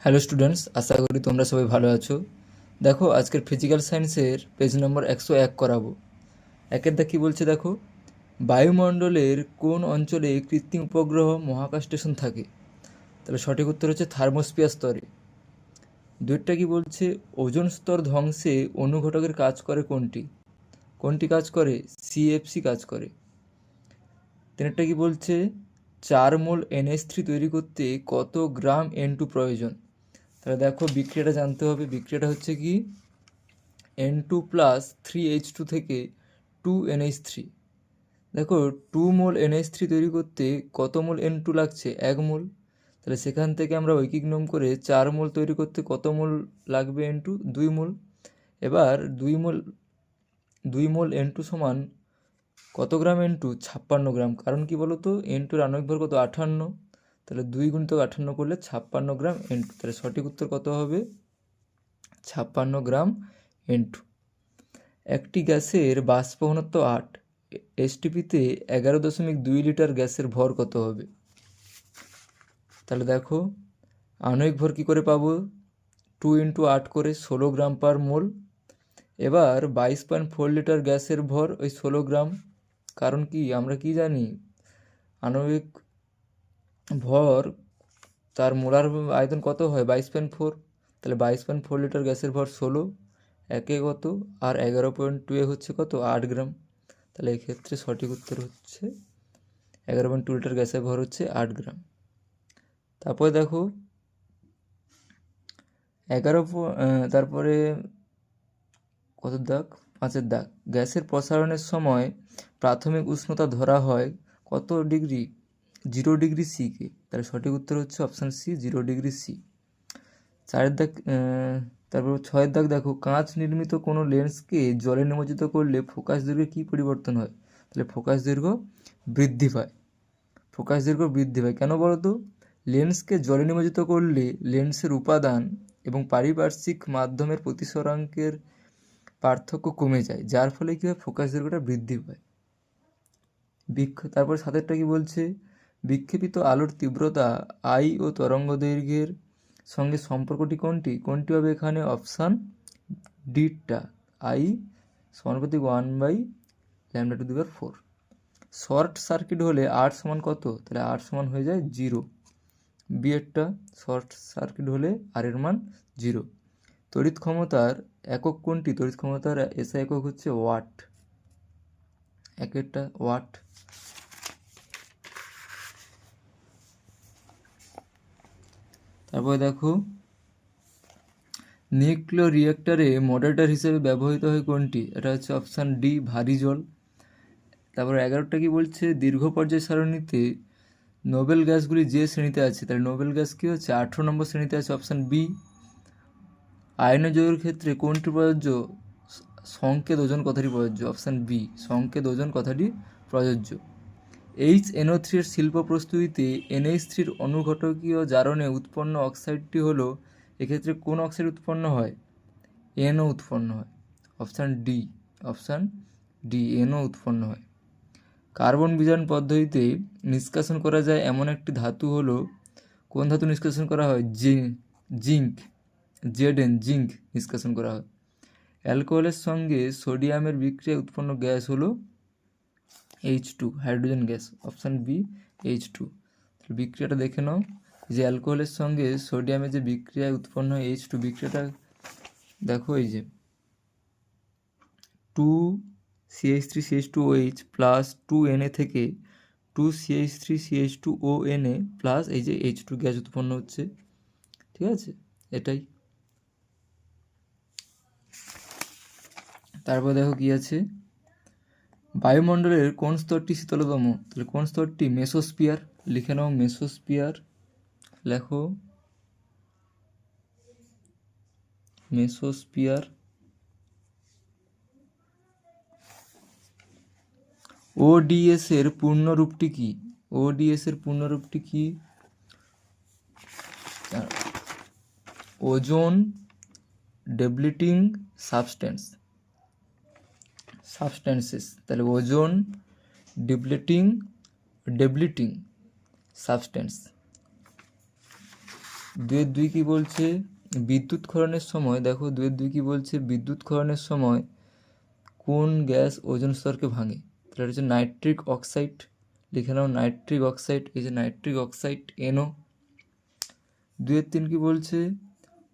Hello students, আশা করি তোমরা সবাই ভালো আছো। দেখো, আজকের ফিজিক্যাল সায়েন্সের পেজ নম্বর 101 করাবো। একের দা কী বলছে দেখো, বায়ুমণ্ডলের কোন অঞ্চলে কৃত্রিম উপগ্রহ মহাকাশ স্টেশন থাকে? তাহলে সঠিক উত্তর হচ্ছে থার্মোস্ফিয়ার স্তরে। দুইটা কি বলছে, ওজোন স্তর ধ্বংসে অনুঘটকের কাজ করে কোনটি? কোনটি কাজ করে? সিএফসি কাজ করে। তিনেরটা কি বলছে, 4 মোল NH3 তৈরি করতে কত গ্রাম N2 প্রয়োজন? তাহলে দেখো, বিক্রিয়াটা জানতে হবে। বিক্রিয়াটা হচ্ছে কি, N2 প্লাস 3H2 থেকে 2NH3। দেখো, 2 মোল NH3 তৈরি করতে কত মোল N2 লাগছে? 1 মোল। তাহলে সেখান থেকে আমরা ঐকিক নিয়ম করে 4 মোল তৈরি করতে কত মোল লাগবে N2? 2 মোল। এবার 2 মোল N2 সমান কত গ্রাম N2? 56 গ্রাম। কারণ কি বলো তো, N2-র আণবিক ভর কত? 58। তাহলে 2 × 58 করলে 56 গ্রাম N2। তাহলে সঠিক উত্তর কত হবে? 56 গ্রাম N2। একটি গ্যাসের বাষ্প ঘনত্ব 8, STP-তে 11.2 লিটার গ্যাসের ভর কত হবে? তাহলে দেখো, আণবিক ভর কী করে পাবো? 2 × 8 করে 16 গ্রাম পার মোল। এবার 22.4 লিটার গ্যাসের ভর ওই 16 গ্রাম। কারণ কি, আমরা কি জানি, আণবিক ভর তার মোলার আয়তন কত হয়? 22.4। তাহলে 22.4 লিটার গ্যাসের ভর 16 একে কত, আর 11.2 হচ্ছে কত? 8 গ্রাম। তাহলে এক্ষেত্রে সঠিক উত্তর হচ্ছে 11.2 লিটার গ্যাসের ভর হচ্ছে 8 গ্রাম। তারপরে দেখো, তারপরে কত দাগ? 5-এর দাগ, গ্যাসের প্রসারণের সময় প্রাথমিক উষ্ণতা ধরা হয় কত ডিগ্রি? 0 ডিগ্রি সিকে। তাহলে সঠিক উত্তর হচ্ছে অপশান সি, 0 ডিগ্রি সি। 4-এর দাগ, তারপর 6-এর দাগ দেখো, কাঁচ নির্মিত কোনো লেন্সকে জলে নিমজ্জিত করলে ফোকাস দৈর্ঘ্যে কী পরিবর্তন হয়? তাহলে ফোকাস দৈর্ঘ্য বৃদ্ধি পায়। ফোকাস দৈর্ঘ্য বৃদ্ধি পায় কেন বলো তো? লেন্সকে জলে নিমজ্জিত করলে লেন্সের উপাদান এবং পারিপার্শ্বিক মাধ্যমের প্রতিসরাঙ্কের পার্থক্য কমে যায়, যার ফলে কী হয়? ফোকাস দৈর্ঘ্যটা বৃদ্ধি পায়। তারপর 7-এরটা কি বলছে, বিক্ষেপিত আলোর তীব্রতা আই ও তরঙ্গ দৈর্ঘ্যের সঙ্গে সম্পর্কটি কোনটি? কোনটি হবে এখানে? অপশান ডিটা, আই সমানুপাতিক 1/λ4। শর্ট সার্কিট হলে আর সমান কত? তাহলে আর সমান হয়ে যায় 0। বিয়েরটা, শর্ট সার্কিট হলে আর এর মান 0। তড়িৎ ক্ষমতার একক কোনটি? তড়িৎ ক্ষমতার এসআই একক হচ্ছে ওয়াট। একেরটা ওয়াট। তারপরে দেখো, নিউক্লিয় রিয়েক্টরে মডারেটর হিসেবে ব্যবহৃত হয় কোনটি? এটা হচ্ছে অপশান ডি, ভারী জল। তারপর 11টা কি বলছে, দীর্ঘ পর্যায় সারণীতে নোবেল গ্যাসগুলি যে শ্রেণীতে আছে, তাহলে নোবেল গ্যাস কী হচ্ছে? 18 নম্বর শ্রেণীতে আছে, অপশান বি। আয়নীয় যৌগের ক্ষেত্রে কোনটি প্রযোজ্য? সংকেত ওজন কথাটি প্রযোজ্য, অপশান বি, সংকেত ওজন কথাটি প্রযোজ্য। HNO3 এর শিল্প প্রস্তুতিতে NH3-র অনুঘটকীয় জারণে উৎপন্ন অক্সাইডটি হলো, এক্ষেত্রে কোন অক্সাইড উৎপন্ন হয়? NO উৎপন্ন হয়, option D. Option D, NO উৎপন্ন হয়। কার্বন বিজারণ পদ্ধতিতে নিষ্কাশন করা যায় এমন একটি ধাতু হলো, কোন ধাতু নিষ্কাশন করা হয়? জিঙ্ক, Zn, জিঙ্ক নিষ্কাশন করা হয়। অ্যালকোহলের সঙ্গে সোডিয়ামের বিক্রিয়ায় উৎপন্ন গ্যাস হলো H2, hydrogen gas, option B, H2। বিক্রিয়াটা দেখে নাও, যে অ্যালকোহলের সঙ্গে সোডিয়ামের যে বিক্রিয়ায় উৎপন্ন হয় H2, বিক্রিয়াটা দেখো, এই যে 2CH3CH2OH প্লাস 2Na থেকে 2CH3CH2ONa প্লাস এই যে H2 গ্যাস উৎপন্ন হচ্ছে। ঠিক আছে, এটাই। তারপর দেখো কি আছে, বায়ুমণ্ডলের কোন স্তরটি শীতলতম? তাহলে কোন স্তরটি? মেসোস্ফিয়ার। লিখে নাও, মেসোস্ফিয়ার। লেখো, মেসোস্ফিয়ার। ODS এর পূর্ণরূপটি কি? ODS এর পূর্ণরূপটি কি? Ozone depleting substances. তাহলে ওজোন ডেপ্লিটিং সাবস্টেন্স। 2-2 কি বলছে, বিদ্যুৎ ক্ষরণের সময়, দেখো 2-2 কি বলছে, বিদ্যুৎ ক্ষরণের সময় কোন গ্যাস ওজোন স্তরকে ভাঙে? তাহলে এটা হচ্ছে নাইট্রিক অক্সাইড। লিখে নাও নাইট্রিক অক্সাইড, এই যে নাইট্রিক অক্সাইড NO। 2-3 কি বলছে,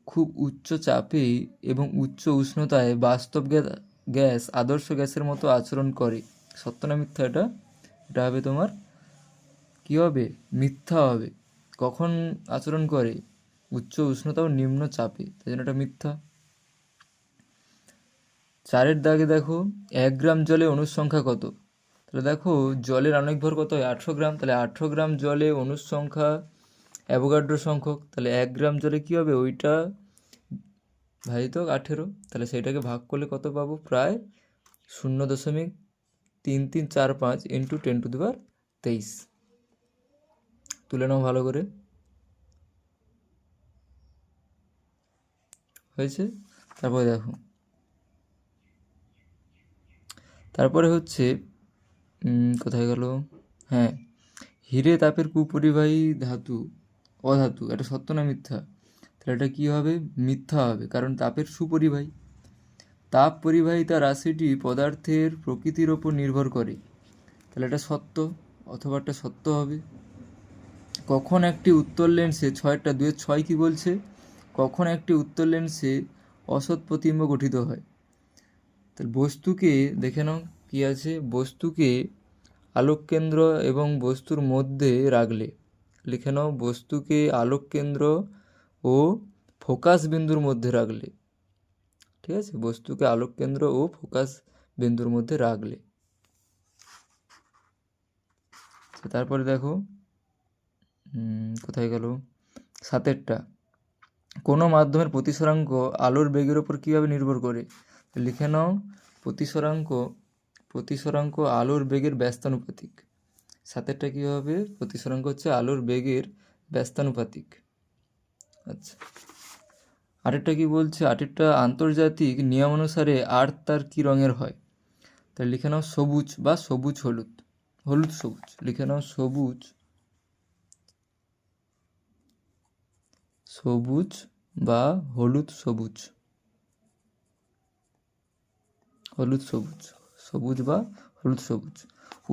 খুব উচ্চ চাপে এবং উচ্চ উষ্ণতায় বাস্তব গ্যাস আদর্শ গ্যাসের মতো আচরণ করে। সত্য না মিথ্যা এটা? এটা হবে তোমার কি হবে, মিথ্যা হবে। কখন আচরণ করে? উচ্চ উষ্ণতা ও নিম্ন চাপে, তাই জন্য এটা মিথ্যা। 4 দাগে দেখো 1 গ্রাম জলে অণুর সংখ্যা কত? তাহলে দেখো জলের আণবিক ভর কত হয়, 18 গ্রাম। তাহলে 18 গ্রাম জলে অণুর সংখ্যা অ্যাভোগাড্রো সংখ্যক, তাহলে 1 গ্রাম জলে কী হবে, ওইটা ভাজিত 18, তাহলে সেইটাকে ভাগ করলে কত পাবো, প্রায় 0.3345 ইন্টু 10⁻23। তুলে নাও ভালো করে, হয়েছে। তারপরে দেখো, তারপরে হচ্ছে কোথায় গেল, হ্যাঁ, হিরে তাপের কুপরিবাহী অধাতু, এটা সত্য না মিথ্যা? তাহলে এটা কী হবে, মিথ্যা হবে, কারণ তাপের সুপরিবাহী। তাপ পরিবাহিতা রাশিটি পদার্থের প্রকৃতির ওপর নির্ভর করে, তাহলে এটা সত্য, অথবা এটা সত্য হবে। কখন একটি উত্তল লেন্সে 2-6 কি বলছে, কখন একটি উত্তল লেন্সে অসৎ প্রতিবিম্ব গঠিত হয়? তাহলে বস্তুকে দেখে নাও কী আছে, বস্তুকে আলোককেন্দ্র এবং বস্তুর মধ্যে রাখলে, লিখে নাও বস্তুকে আলোককেন্দ্র ও ফোকাস বিন্দুর মধ্যে রাখলে, ঠিক আছে, বস্তুকে আলোককেন্দ্র ও ফোকাস বিন্দুর মধ্যে রাখলে। তারপরে দেখো কোথায় গেল, 7টা, কোনো মাধ্যমের প্রতিসরাঙ্ক আলোর বেগের ওপর কীভাবে নির্ভর করে? লিখে নাও প্রতিসরাঙ্ক আলোর বেগের ব্যস্তানুপাতিক। 7টা কী হবে, প্রতিসরাঙ্ক হচ্ছে আলোর বেগের ব্যস্তানুপাতিক। আচ্ছা, 8টা কি বলছে, 8টা আন্তর্জাতিক নিয়ম অনুসারে আর্থ তার কী রঙের হয়? তাহলে লিখে নাও সবুজ বা সবুজ হলুদ, হলুদ সবুজ, লিখে নাও সবুজ বা হলুদ সবুজ, হলুদ সবুজ, সবুজ বা হলুদ সবুজ।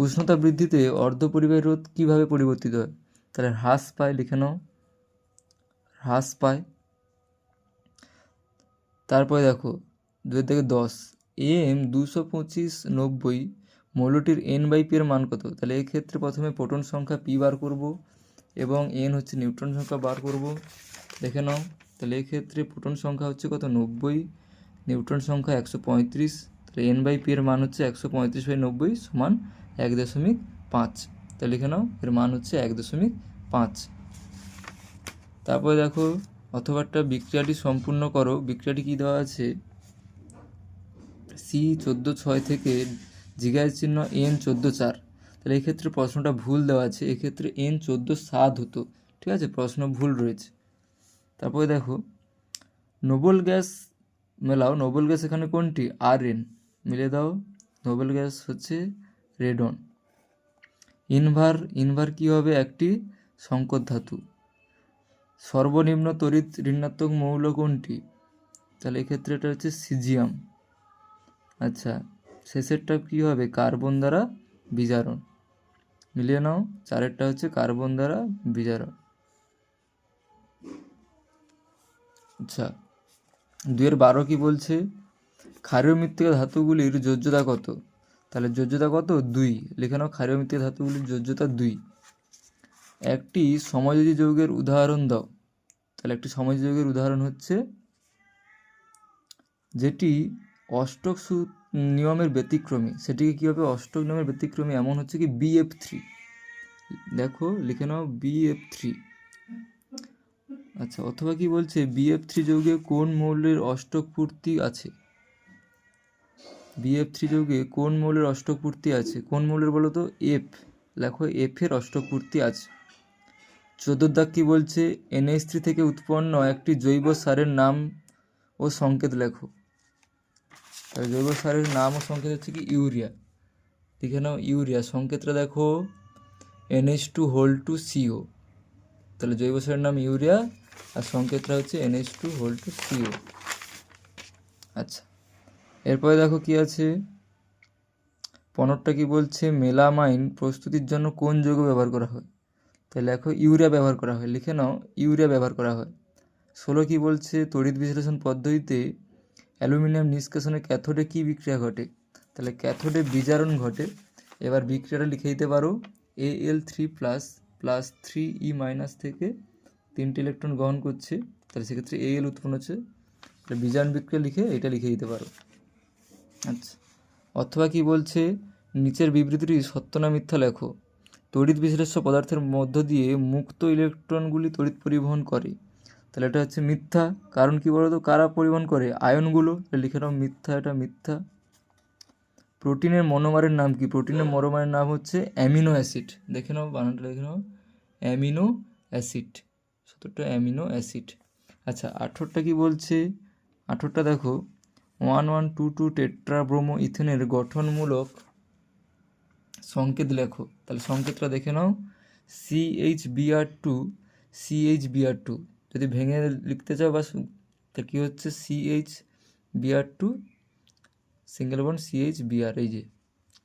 উষ্ণতা বৃদ্ধিতে অর্ধপরিবাহী রোধ কীভাবে পরিবর্তিত হয়? তাহলে হ্রাস পায়, লিখে নাও হ্রাস পায়। তারপরে দেখো 2-10, M225/90 মৌলটির N/P এর মান কত? তাহলে এক্ষেত্রে প্রথমে প্রোটন সংখ্যা P বার করব এবং N হচ্ছে নিউট্রন সংখ্যা বার করব, দেখে নাও। তাহলে এক্ষেত্রে প্রোটন সংখ্যা হচ্ছে কত, 90, নিউট্রন সংখ্যা 135, তাহলে N/P এর মান হচ্ছে 135/90 সমান 1.5। তাহলে লিখে নাও এর মান হচ্ছে 1.5। তারপরে দেখো, অথবা একটা বিক্রিয়াটি সম্পূর্ণ করো, বিক্রিয়াটি কী দেওয়া আছে, C14-6 থেকে জিজ্ঞাসা চিহ্ন N14-4, তাহলে এক্ষেত্রে প্রশ্নটা ভুল দেওয়া আছে, এক্ষেত্রে N14-7 হতো, ঠিক আছে, প্রশ্ন ভুল রয়েছে। তারপরে দেখো নোবেল গ্যাস মেলাও, নোবেল গ্যাস এখানে কোনটি, Rn, মিলে দাও, নোবেল গ্যাস হচ্ছে রেডন। ইনভার কী হবে, একটি সংকর ধাতু। সর্বনিম্ন তড়িৎ ঋণাত্মক মৌল কোনটি? তাহলে এক্ষেত্রে এটা হচ্ছে সিজিয়াম। আচ্ছা, শেষেরটা কী হবে, কার্বন দ্বারা বিজারণ, মিলিয়ে নাও, 4টা হচ্ছে কার্বন দ্বারা বিজারণ। আচ্ছা, 2-12 কি বলছে, ক্ষারীয় মৃত্তিকা ধাতুগুলির যোজ্যতা কত? তাহলে যোজ্যতা কত, 2, লিখে নাও ক্ষারীয় মৃত্তিকা ধাতুগুলির যোজ্যতা 2। একটি সমযোজী যৌগের উদাহরণ দাও। তাহলে একটি সমযোজী যৌগের উদাহরণ হচ্ছে যেটি অষ্টক নিয়মের ব্যতিক্রমী, সেটিকে কী হবে, অষ্টক নিয়মের ব্যতিক্রমী, এমন হচ্ছে কি BF3, দেখো লিখে নাও BF3। আচ্ছা, অথবা কি বলছে, BF3 যৌগে কোন মৌলের অষ্টক পূর্তি আছে? BF3 যৌগে কোন মৌলের অষ্টক পূর্তি আছে, কোন মৌলের বলো তো, F, লেখো F এর অষ্টক পূর্তি আছে। 14 দাগ কি বলছে, NH3 থেকে উৎপন্ন একটি জৈব সারের নাম ও সংকেত লেখো। তাহলে জৈব সারের নাম ও সংকেত হচ্ছে কি ইউরিয়া, লিখে নাও ইউরিয়া, সংকেতটা দেখো NH2CO, তাহলে জৈব সারের নাম ইউরিয়া, আর সংকেতটা হচ্ছে NH2CO। আচ্ছা, এরপরে দেখো কি আছে, 15টা কি বলছে, মেলামাইন প্রস্তুতির জন্য কোন যৌগ ব্যবহার করা হয়? তাহলে দেখো ইউরিয়া ব্যবহার করা হয়, লিখে নাও ইউরিয়া ব্যবহার করা হয়। 16 কি বলছে, তড়িৎ বিশ্লেষণ পদ্ধতিতে অ্যালুমিনিয়াম নিষ্কাশনের ক্যাথোডে কি বিক্রিয়া ঘটে? তাহলে ক্যাথোডে বিজারণ ঘটে। এবার বিক্রিয়াটা লিখে দিতে পারো, Al3 plus plus 3E minus থেকে 3টে ইলেকট্রন গ্রহণ করছে, তাহলে সেক্ষেত্রে Al উৎপন্ন হচ্ছে। তাহলে বিজারণ বিক্রিয়া লিখে এটা লিখে দিতে পারো। আচ্ছা, অথবা কি বলছে, নিচের বিবৃতিটি সত্য না মিথ্যা লেখো। তড়িৎ বিশ্লেষ্য পদার্থের মধ্য দিয়ে মুক্ত ইলেকট্রনগুলি তড়িৎ পরিবহন করে। তাহলে এটা হচ্ছে মিথ্যা, কারণ কি বলতো, কারা পরিবহন করে? আয়নগুলো। লিখে নাও মিথ্যা, এটা মিথ্যা। প্রোটিনের মনোমারের নাম কি? প্রোটিনের মনোমারের নাম হচ্ছে অ্যামিনো অ্যাসিড। দেখে নাও বানানটা, দেখে নাও অ্যামিনো অ্যাসিড, 17টা অ্যামিনো অ্যাসিড। আচ্ছা, 18টা কি বলছে, 18টা দেখো, 1122 টেট্রাব্রোমো ইথেনের গঠনমূলক সংকেত লেখো। তাহলে সংকেতটা দেখে নাও, CHBr2 যদি ভেঙে লিখতে চাও বা তা কী হচ্ছে, CHBr2 সিঙ্গেল বন্ড CHBr, এই যে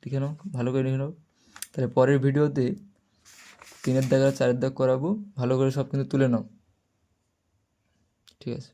লিখে নাও, ভালো করে লিখে নাও। তাহলে পরের ভিডিওতে 3 দাগ আর 4 দাগ করাবো, ভালো করে সব কিন্তু তুলে নাও। ঠিক আছে।